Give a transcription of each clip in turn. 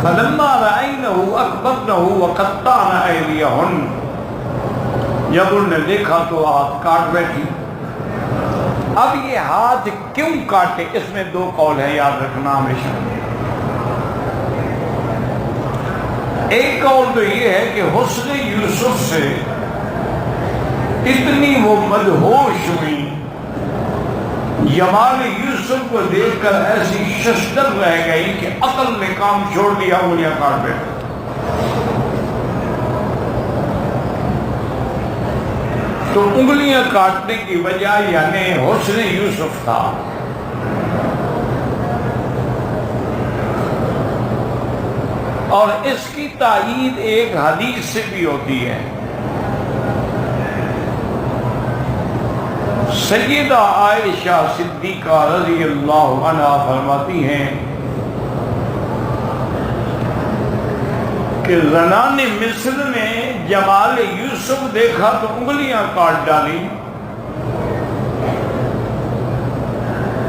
فلما رأينه أكبرنه وقطعن أيديهن، جب انہوں نے دیکھا تو ہاتھ کاٹ بیٹھی۔ اب یہ ہاتھ کیوں کاٹے، اس میں دو قول ہے، یاد رکھنا ہمیشہ۔ ایک قول تو یہ ہے کہ حسن یوسف سے اتنی وہ مدہوش ہوئی، جمال یوسف کو دیکھ کر ایسی ششدر رہ گئی کہ عقل نے کام چھوڑ دیا، انگلیاں کاٹ بیٹھے۔ تو انگلیاں کاٹنے کی وجہ یعنی حسن یوسف تھا۔ اور اس کی تائید ایک حدیث سے بھی ہوتی ہے۔ سیدہ عائشہ صدیقہ رضی اللہ عنہا فرماتی ہیں کہ زنان مصر نے جمال یوسف دیکھا تو انگلیاں کاٹ ڈالی۔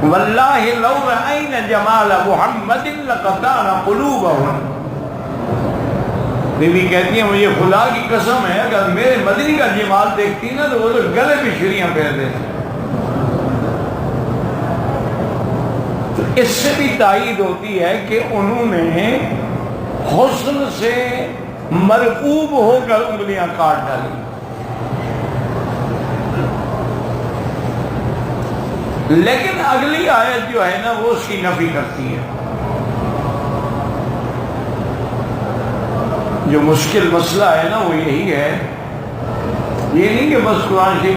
واللہ لو رأین جمال محمد لقطعن قلوبہم، بیوی کہتی ہے مجھے خدا کی قسم ہے اگر میرے مدنی کا جمال دیکھتی نا تو وہ تو گلے پہ چھریاں پھیر دیتے۔ تو اس سے بھی تائید ہوتی ہے کہ انہوں نے حسن سے مرعوب ہو کر انگلیاں کاٹ ڈالی۔ لیکن اگلی آیت جو ہے نا وہ اس کی نفی کرتی ہے۔ جو مشکل مسئلہ ہے نا وہ یہی ہے، یہ نہیں کہ بس قرآن شریف